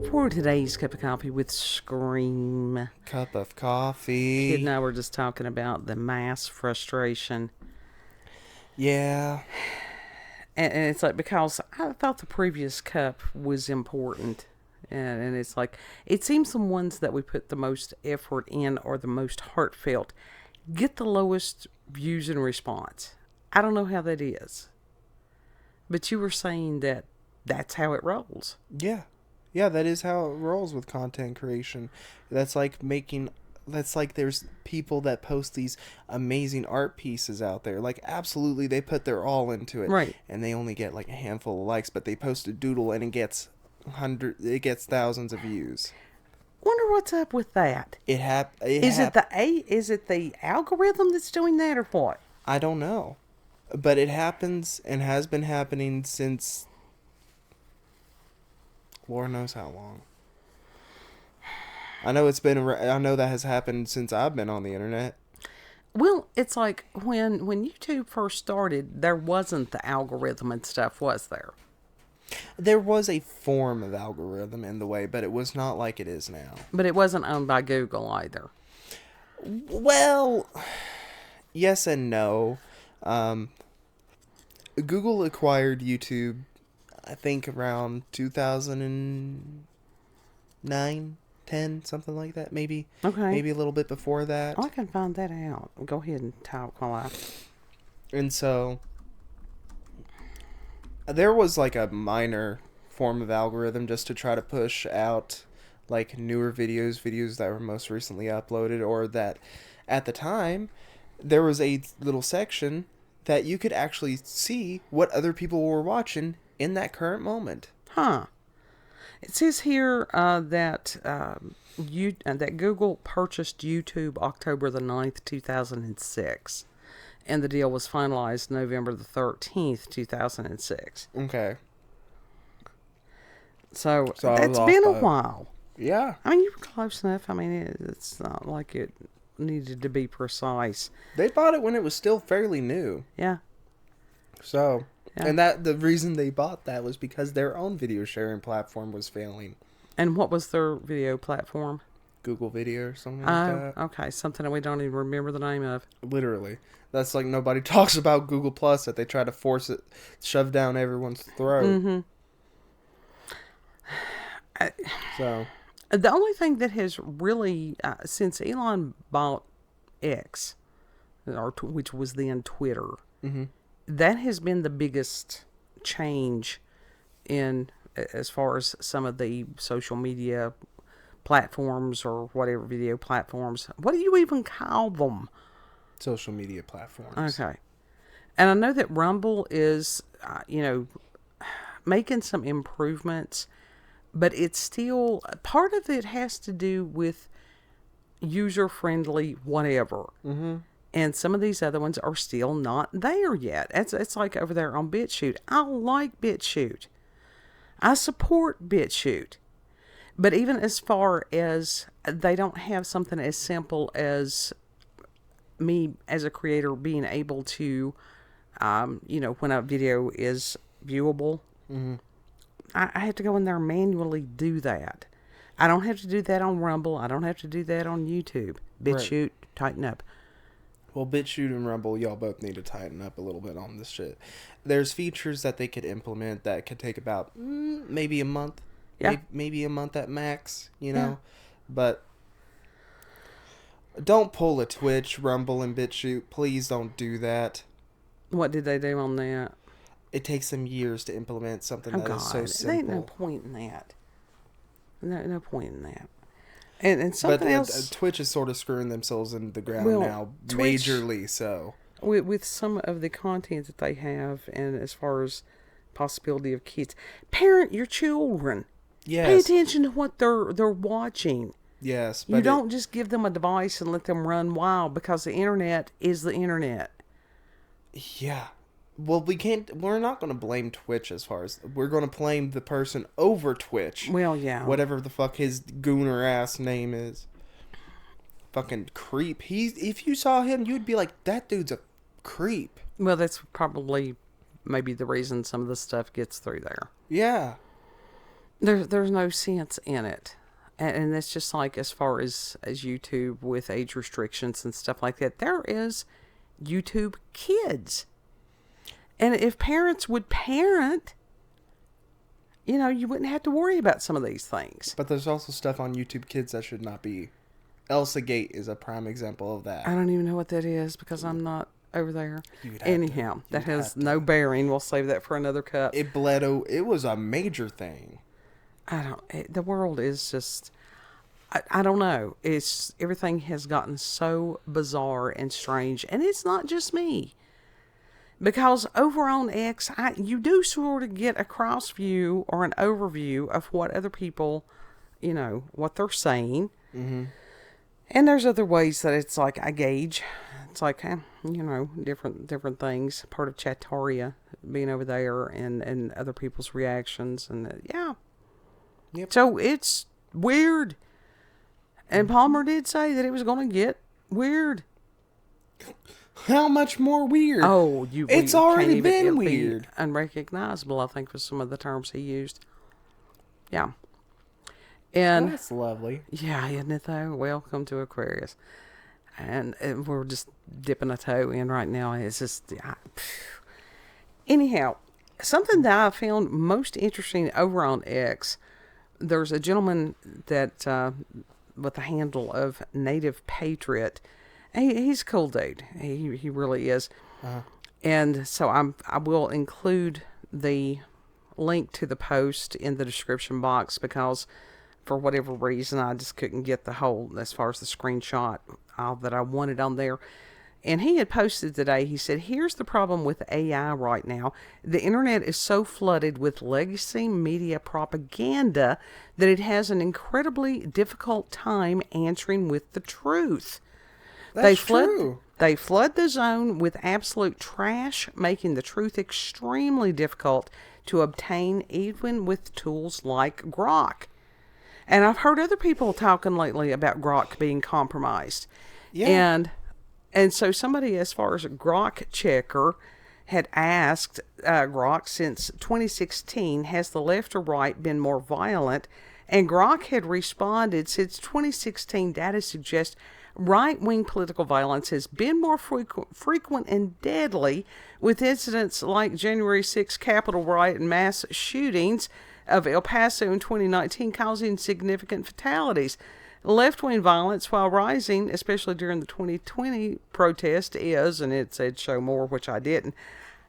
for today's cup of coffee with Scream. Cup of coffee. Kid and I were just talking about the mass frustration. Yeah. And it's like, because I thought the previous cup was important. And it's like, it seems the ones that we put the most effort in or the most heartfelt get the lowest views and response. I don't know how that is. But you were saying that that's how it rolls. Yeah. Yeah, that is how it rolls with content creation. That's like there's people that post these amazing art pieces out there. Like, absolutely, they put their all into it. Right. And they only get like a handful of likes, but they post a doodle and it gets thousands of views. Wonder what's up with that. Is it the algorithm that's doing that or what? I don't know. But it happens and has been happening since Lord knows how long. I know that has happened since I've been on the internet. Well, it's like when YouTube first started, there wasn't the algorithm and stuff, was there? There was a form of algorithm in the way, but it was not like it is now. But it wasn't owned by Google either. Well, yes and no. Google acquired YouTube, I think, around 2009, 10, something like that, maybe. Okay. Maybe a little bit before that. Oh, I can find that out. Go ahead and talk while I... And so there was like a minor form of algorithm just to try to push out like newer videos that were most recently uploaded, or that at the time there was a little section that you could actually see what other people were watching in that current moment. Huh. It says here that Google purchased YouTube October the 9th, 2006. And the deal was finalized November the 13th, 2006. Okay. So it's been a while. Yeah. I mean, you were close enough. I mean, it's not like it needed to be precise. They bought it when it was still fairly new. Yeah. So, yeah. And the reason they bought that was because their own video sharing platform was failing. And what was their video platform? Google Video or something like that. Okay. Something that we don't even remember the name of. Literally. That's like nobody talks about Google Plus, that they try to force it, shove down everyone's throat. Mm-hmm. So The only thing that has really, since Elon bought X, which was then Twitter, mm-hmm. that has been the biggest change in as far as some of the social media platforms or whatever video platforms. What do you even call them? Social media platforms. Okay. And I know that Rumble is, making some improvements, but it's still, part of it has to do with user-friendly whatever. Mm-hmm. And some of these other ones are still not there yet. It's like over there on BitChute. I like BitChute. I support BitChute. But even as far as they don't have something as simple as me as a creator being able to, when a video is viewable, mm-hmm. I have to go in there and manually do that. I don't have to do that on Rumble. I don't have to do that on YouTube. BitChute, right. Tighten up. Well, BitChute and Rumble, y'all both need to tighten up a little bit on this shit. There's features that they could implement that could take about maybe a month. Yeah. Maybe a month at max, Yeah. But don't pull a Twitch, Rumble, and BitChute. Please don't do that. What did they do on that? It takes them years to implement something that is so simple. There ain't no point in that. No point in that. And something else. Twitch is sort of screwing themselves into the ground now, Twitch, majorly so. With some of the content that they have, and as far as possibility of kids, parent your children. Yes. Pay attention to what they're watching. Yes. You don't just give them a device and let them run wild, because the internet is the internet. Yeah. Well, we're not going to blame Twitch as far as, we're going to blame the person over Twitch. Well, yeah. Whatever the fuck his gooner ass name is. Fucking creep. If you saw him, you'd be like, that dude's a creep. Well, that's probably maybe the reason some of the stuff gets through there. Yeah. There's no sense in it. And that's just like as far as YouTube with age restrictions and stuff like that. There is YouTube Kids. And if parents would parent, you wouldn't have to worry about some of these things. But there's also stuff on YouTube Kids that should not be. Elsa Gate is a prime example of that. I don't even know what that is because I'm not over there. Anyhow, that has no bearing. We'll save that for another cup. It was a major thing. The world is just, I don't know. Everything has gotten so bizarre and strange. And it's not just me. Because over on X, you do sort of get a cross view or an overview of what other people, what they're saying. Mm-hmm. And there's other ways that it's like I gauge. It's like, different things. Part of Chattaria being over there and other people's reactions. And yeah. Yep. So it's weird. And Palmer did say that it was going to get weird. How much more weird? Oh, it's already been weird. Unrecognizable, I think, was some of the terms he used. Yeah. And that's lovely. Yeah, isn't it though? Welcome to Aquarius. And we're just dipping a toe in right now. It's just, anyhow, something that I found most interesting over on X, there's a gentleman that, with the handle of Native Patriot. He's a cool dude. He really is. Uh-huh. And so I will include the link to the post in the description box because for whatever reason I just couldn't get the whole, as far as the screenshot that I wanted on there. And he had posted today, he said, here's the problem with AI right now. The internet is so flooded with legacy media propaganda that it has an incredibly difficult time answering with the truth. That's true. They flood the zone with absolute trash, making the truth extremely difficult to obtain even with tools like Grok. And I've heard other people talking lately about Grok being compromised. Yeah. And so somebody, as far as a Grok checker, had asked Grok, since 2016, has the left or right been more violent? And Grok had responded, since 2016, data suggests right-wing political violence has been more frequent and deadly, with incidents like January 6th Capitol riot and mass shootings of El Paso in 2019 causing significant fatalities. Left-wing violence, while rising, especially during the 2020 protest, is, and it said show more, which I didn't.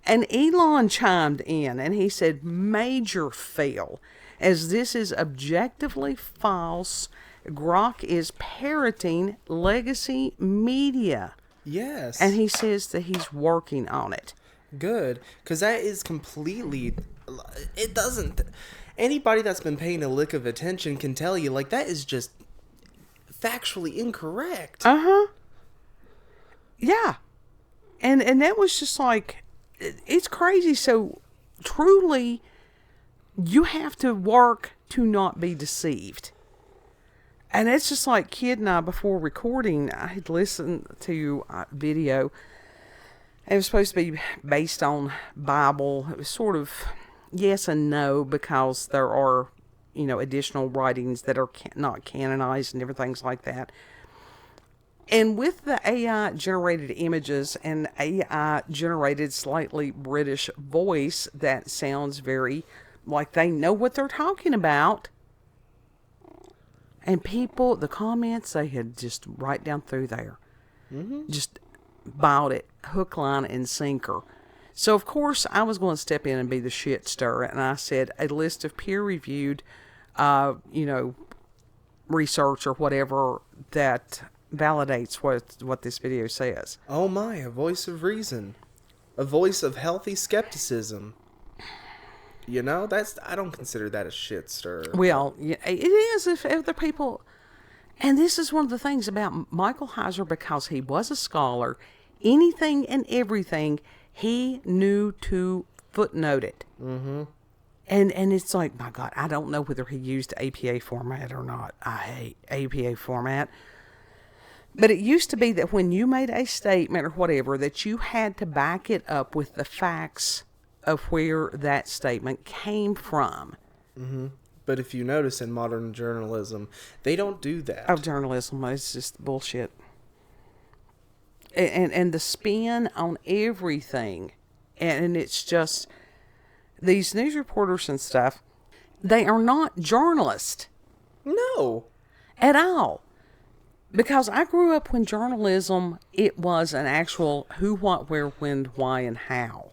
And Elon chimed in, and he said, major fail, as this is objectively false. Grok is parroting legacy media. Yes. And he says that he's working on it. Good. Because that is completely... It doesn't... Anybody that's been paying a lick of attention can tell you, like, that is just factually incorrect. Uh-huh. Yeah. And that was just like... It's crazy. So, truly, you have to work to not be deceived. And it's just like Kid and I, before recording, I had listened to a video. It was supposed to be based on Bible. It was sort of yes and no, because there are, additional writings that are not canonized and different things like that. And with the AI-generated images and AI-generated slightly British voice that sounds very like they know what they're talking about. And people, the comments, they had just right down through there. Mm-hmm. Just bought it, hook, line, and sinker. So, of course, I was going to step in and be the shit stirrer. And I said, a list of peer-reviewed, research or whatever that validates what this video says. Oh my, a voice of reason. A voice of healthy skepticism. I don't consider that a shit stir. Well, it is if other people... And this is one of the things about Michael Heiser, because he was a scholar. Anything and everything, he knew to footnote it. Mm-hmm. And it's like, my God, I don't know whether he used APA format or not. I hate APA format. But it used to be that when you made a statement or whatever, that you had to back it up with the facts of where that statement came from. Mm-hmm. But if you notice in modern journalism, they don't do that. Oh, journalism is just bullshit. And the spin on everything. And it's just, these news reporters and stuff, they are not journalists. No. At all. Because I grew up when journalism, it was an actual who, what, where, when, why, and how.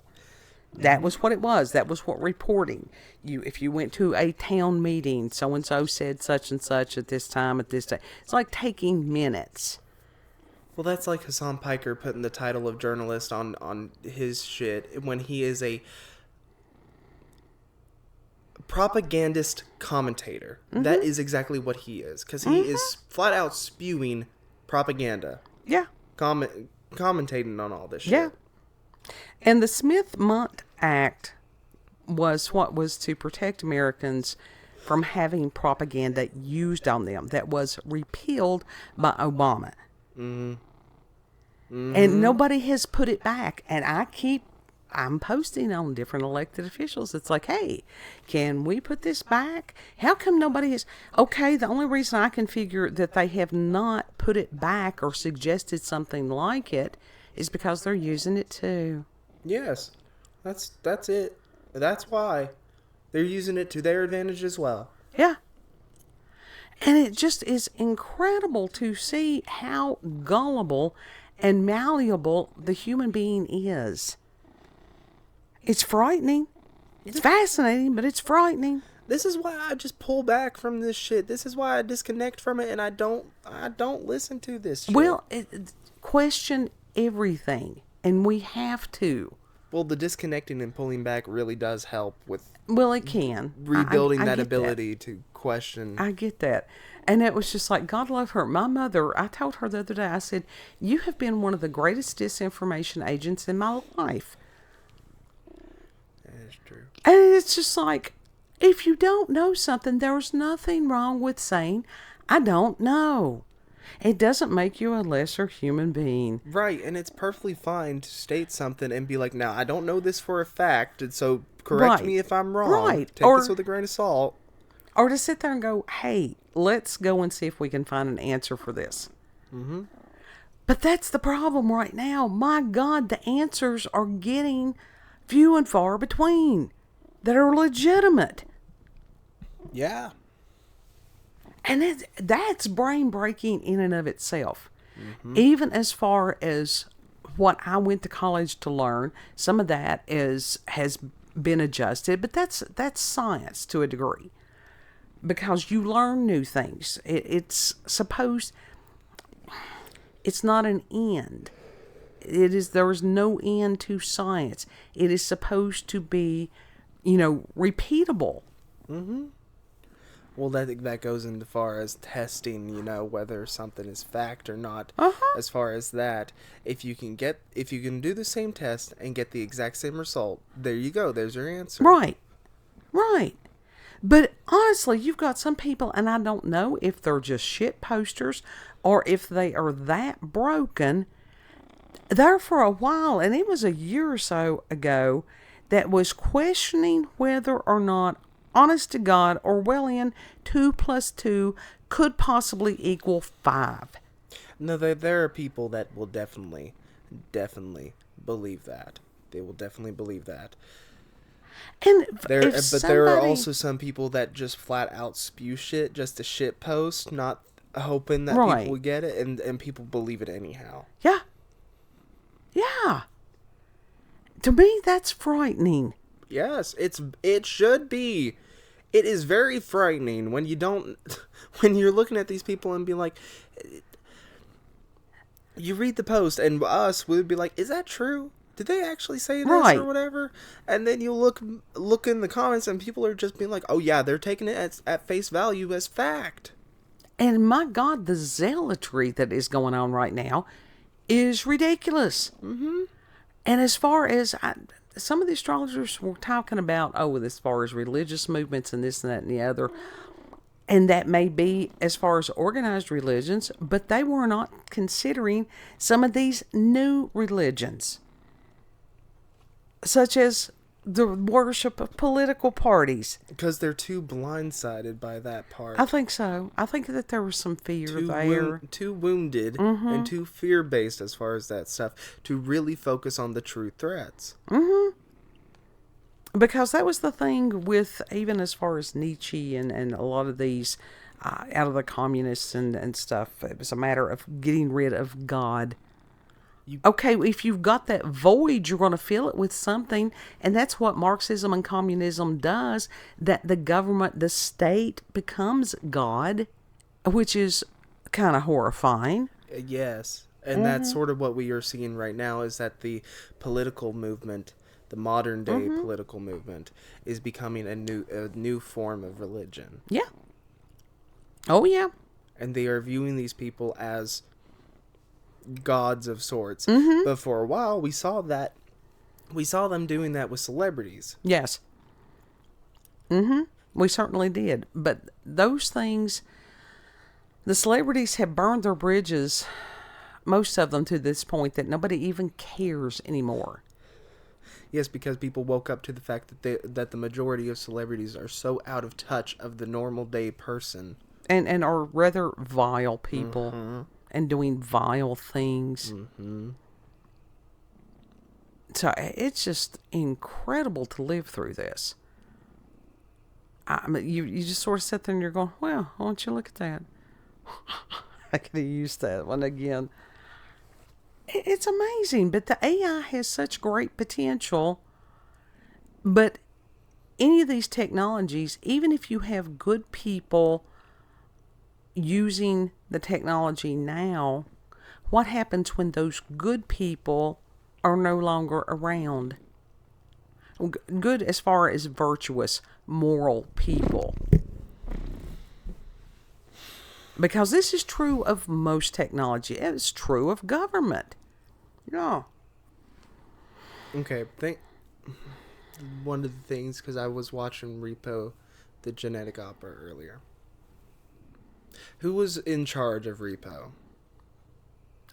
That was what it was. That was what reporting. If you went to a town meeting, so-and-so said such and such at this time, at this day. It's like taking minutes. Well, that's like Hassan Piker putting the title of journalist on his shit when he is a propagandist commentator. Mm-hmm. That is exactly what he is. Because he is flat out spewing propaganda. Yeah. Commentating on all this shit. Yeah. And the Smith-Mundt Act was what was to protect Americans from having propaganda used on them. That was repealed by Obama. Mm-hmm. Mm-hmm. And nobody has put it back. And I'm posting on different elected officials. It's like, hey, can we put this back? How come nobody has? Okay, the only reason I can figure that they have not put it back or suggested something like it is because they're using it too. Yes, that's it. That's why they're using it to their advantage as well. Yeah. And it just is incredible to see how gullible and malleable the human being is. It's frightening. It's fascinating, but it's frightening. This is why I just pull back from this shit. This is why I disconnect from it, and I don't listen to this shit. Well, question everything, and we have to. Well, the disconnecting and pulling back really does help with. Well, it can rebuilding that ability to question. I get that, and it was just like, God love her. My mother. I told her the other day. I said, "You have been one of the greatest disinformation agents in my life." That is true. And it's just like, if you don't know something, there's nothing wrong with saying, "I don't know." It doesn't make you a lesser human being. Right, and it's perfectly fine to state something and be like, now, I don't know this for a fact, and so correct me if I'm wrong. Right. Take this with a grain of salt. Or to sit there and go, hey, let's go and see if we can find an answer for this. Mm-hmm. But that's the problem right now. My God, the answers are getting few and far between that are legitimate. Yeah. And that's brain-breaking in and of itself. Mm-hmm. Even as far as what I went to college to learn, some of that has been adjusted, but that's science to a degree. Because you learn new things. It's not an end. There is no end to science. It is supposed to be, repeatable. Mm-hmm. Well, that goes into far as testing, whether something is fact or not. Uh-huh. As far as that, if you can do the same test and get the exact same result, there you go. There's your answer. Right. But honestly, you've got some people, and I don't know if they're just shit posters or if they are that broken. There for a while, and it was a year or so ago, that was questioning whether or not, honest to God, Orwellian 2 + 2 could possibly equal 5. No, there are people that will definitely believe that. They will definitely believe that. And there are also some people that just flat out spew shit just to shit post, not hoping that people would get it, and people believe it anyhow. Yeah. To me, that's frightening. Yes, it should be. It is very frightening when you're looking at these people and being like, you read the post, and us, we would be like, is that true? Did they actually say this or whatever? And then you look in the comments, and people are just being like, oh yeah, they're taking it at face value as fact. And my God, the zealotry that is going on right now is ridiculous. Mm-hmm. And as far as some of the astrologers were talking about, as far as religious movements and this and that and the other, and that may be as far as organized religions, but they were not considering some of these new religions, such as the worship of political parties. Because they're too blindsided by that part. I think so. I think that there was some fear there. Too wounded and too fear-based as far as that stuff to really focus on the true threats. Because that was the thing with, even as far as Nietzsche and a lot of these out of the communists and stuff, it was a matter of getting rid of God. Okay, if you've got that void, you're going to fill it with something. And that's what Marxism and communism does, that the government, the state becomes God, which is kind of horrifying. Yes. And that's sort of what we are seeing right now, is that the political movement, the modern day political movement, is becoming a new form of religion. Yeah. Oh, yeah. And they are viewing these people as gods of sorts. But for a while we saw them doing that with celebrities. Yes. We certainly did. But those things, the celebrities have burned their bridges, most of them, to this point that nobody even cares anymore. Yes, because people woke up to the fact that the majority of celebrities are so out of touch of the normal day person. And are rather vile people. And doing vile things. So it's just incredible to live through this. I mean, you just sort of sit there and you're going, well, why don't you look at that? I could have used that one again. It's amazing, but the AI has such great potential. But any of these technologies, even if you have good people using the technology now, what happens when those good people are no longer around? Good as far as virtuous, moral people. Because this is true of most technology. It's true of government. Yeah. Okay, one of the things, because I was watching Repo, the genetic opera, earlier. Who was in charge of Repo?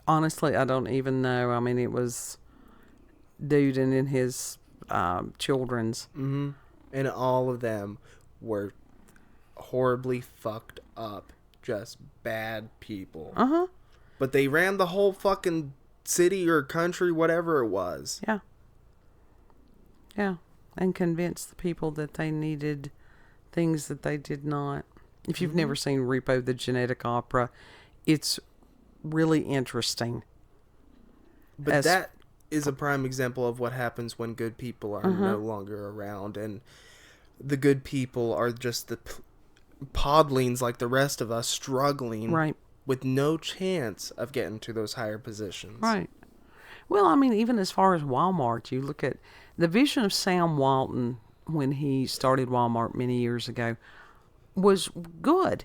Honestly, I don't even know. I mean, it was dude and in his children's. And all of them were horribly fucked up, just bad people. But they ran the whole fucking city or country, whatever it was. Yeah. Yeah. And convinced the people that they needed things that they did not. If you've never seen Repo, the Genetic Opera, it's really interesting. But that is a prime example of what happens when good people are no longer around. And the good people are just the podlings like the rest of us, struggling with no chance of getting to those higher positions. Right. Well, I mean, even as far as Walmart, you look at the vision of Sam Walton when he started Walmart many years ago was good.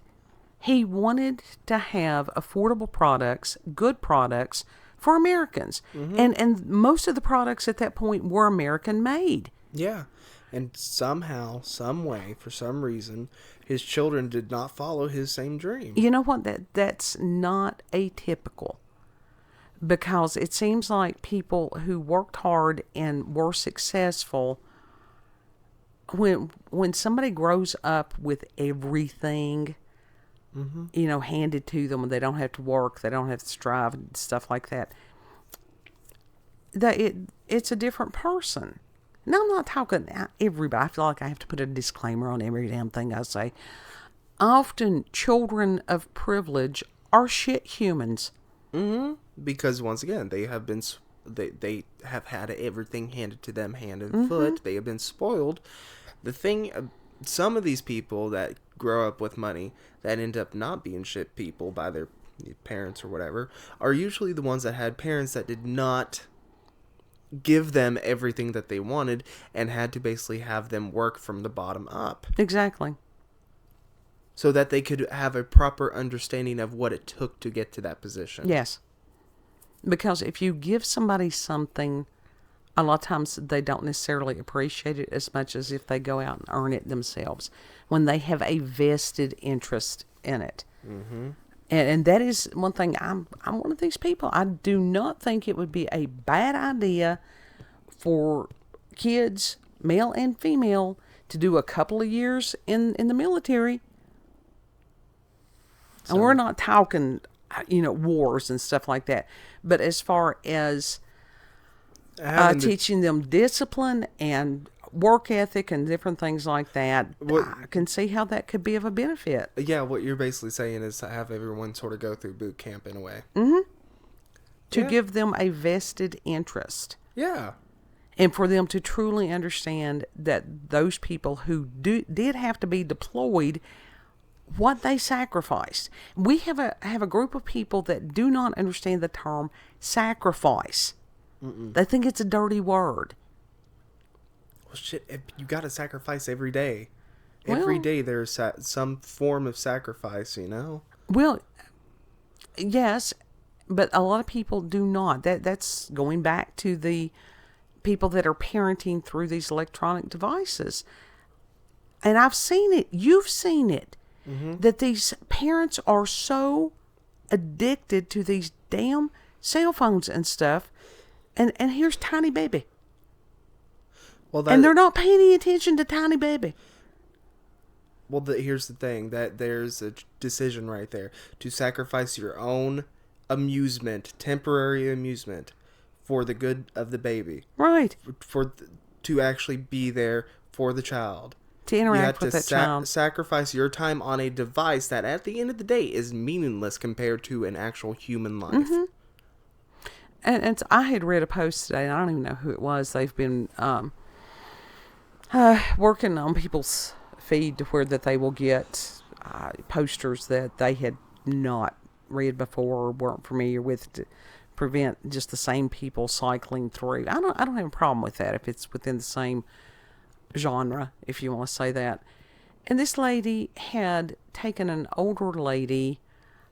He wanted to have affordable products, good products for Americans. And most of the products at that point were American made. Yeah. And somehow, some way, for some reason, his children did not follow his same dream. You know what? That's not atypical. Because it seems like people who worked hard and were successful, when somebody grows up with everything, handed to them, they don't have to work, they don't have to strive and stuff like that, it's a different person. Now, I'm not talking everybody. I feel like I have to put a disclaimer on every damn thing I say. Often, children of privilege are shit humans. Because once again, they have been they have had everything handed to them hand and foot. They have been spoiled. The thing, some of these people that grow up with money that end up not being shit people by their parents or whatever are usually the ones that had parents that did not give them everything that they wanted and had to basically have them work from the bottom up. Exactly. So that they could have a proper understanding of what it took to get to that position. Yes. Because if you give somebody something, a lot of times they don't necessarily appreciate it as much as if they go out and earn it themselves, when they have a vested interest in it. And that is one thing. I'm one of these people. I do not think it would be a bad idea for kids male and female, to do a couple of years in the military. So, and we're not talking, wars and stuff like that. But as far as teaching them discipline and work ethic and different things like that, I can see how that could be of a benefit. Yeah, what you're basically saying is to have everyone sort of go through boot camp in a way. Mm-hmm. To give them a vested interest. Yeah. And for them to truly understand that those people who did have to be deployed, what they sacrificed. We have a group of people that do not understand the term sacrifice. Mm-mm. They think it's a dirty word. Well, shit, you got to sacrifice every day. Every day there's some form of sacrifice, Well, yes, but a lot of people do not. That's going back to the people that are parenting through these electronic devices. And I've seen it. You've seen it. Mm-hmm. That these parents are so addicted to these damn cell phones and stuff. And here's tiny baby. And they're not paying any attention to tiny baby. Well, here's the thing. That there's a decision right there. To sacrifice your own amusement, temporary amusement, for the good of the baby. Right. To actually be there for the child. To interact with that child. Sacrifice your time on a device that at the end of the day is meaningless compared to an actual human life. Mm-hmm. And I had read a post today, and I don't even know who it was. They've been working on people's feed to where that they will get posters that they had not read before or weren't familiar with to prevent just the same people cycling through. I don't have a problem with that if it's within the same genre, if you want to say that. And this lady had taken an older lady,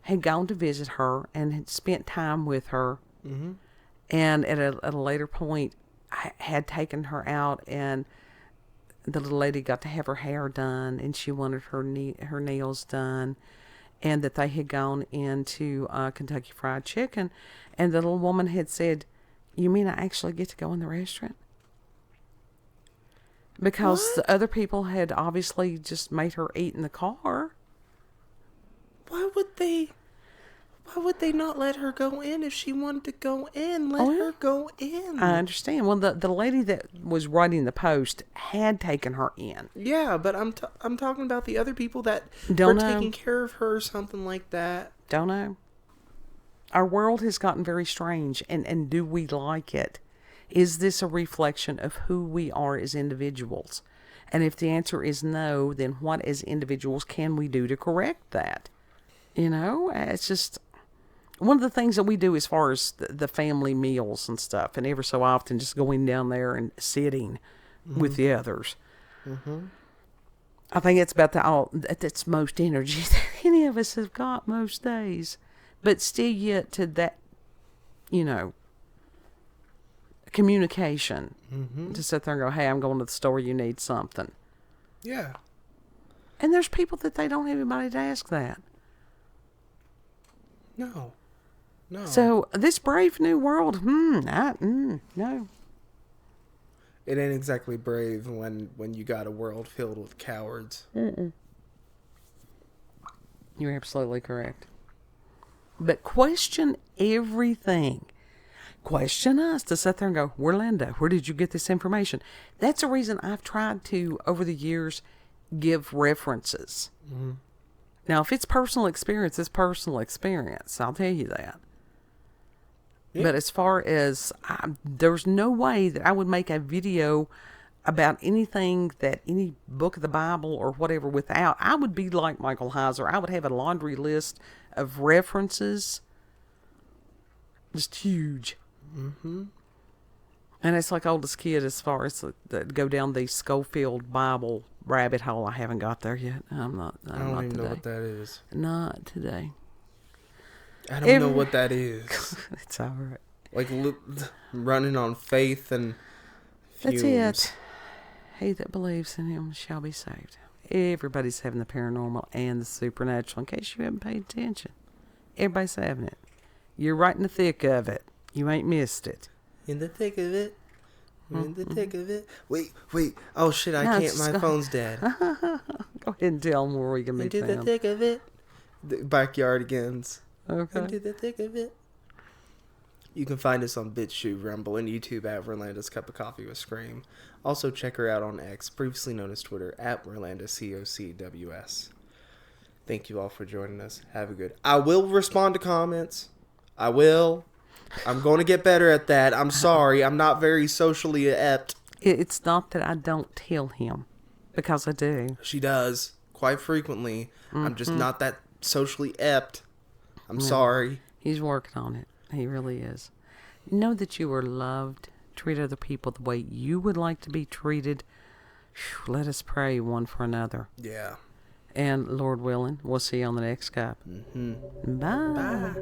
had gone to visit her, and had spent time with her. Mm-hmm. And at a later point, I had taken her out, and the little lady got to have her hair done, and she wanted her nails done, and that they had gone into Kentucky Fried Chicken, and the little woman had said, "You mean I actually get to go in the restaurant?" Because the other people had obviously just made her eat in the car. Why would they not let her go in if she wanted to go in? Let her go in. I understand. Well, the lady that was writing the post had taken her in. Yeah, but I'm talking about the other people that were taking care of her or something like that. Don't know. Our world has gotten very strange, and do we like it? Is this a reflection of who we are as individuals? And if the answer is no, then what as individuals can we do to correct that? It's just one of the things that we do as far as the family meals and stuff, and ever so often just going down there and sitting with the others. Mm-hmm. I think it's about that's most energy that any of us have got most days. But still yet to that, communication. Mm-hmm. To sit there and go, "Hey, I'm going to the store, you need something." Yeah. And there's people that they don't have anybody to ask that. No. So this brave new world, no. It ain't exactly brave when you got a world filled with cowards. Mm-mm. You're absolutely correct. But question everything. Question us to sit there and go, "Where, Linda? Where did you get this information?" That's the reason I've tried to, over the years, give references. Mm-hmm. Now, if it's personal experience, it's personal experience. I'll tell you that. Yeah. But as far as, there's no way that I would make a video about anything that any book of the Bible or whatever without. I would be like Michael Heiser. I would have a laundry list of references. Just huge. Mm-hmm. And it's like oldest kid as far as go down the Schofield Bible rabbit hole. I haven't got there yet. I don't even know what that is. Not today. I don't know what that is. It's all right. Like running on faith and fumes. That's it. He that believes in him shall be saved. Everybody's having the paranormal and the supernatural. In case you haven't paid attention, everybody's having it. You're right in the thick of it. You ain't missed it. In the thick of it. We're in the thick of it. Wait. Oh shit, I No, can't. My phone's dead. Go ahead and tell them where we can meet Into the them. thick of it. The backyardigans. Okay. Into the thick of it. You can find us on BitChute, Rumble, and YouTube at Rolanda's Cup of Coffee with Scream. Also check her out on X, previously known as Twitter, at RolandaCOCWS. Thank you all for joining us. Have a good... I will respond to comments. I will. I'm going to get better at that. I'm sorry. I'm not very socially adept. It's not that I don't tell him, because I do. She does, quite frequently. I'm just not that socially adept. I'm sorry. He's working on it. He really is. Know that you are loved. Treat other people the way you would like to be treated. Whew, let us pray one for another. Yeah. And Lord willing, we'll see you on the next cup. Mm-hmm. Bye.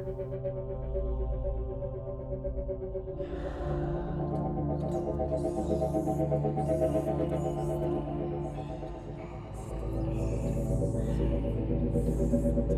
Bye.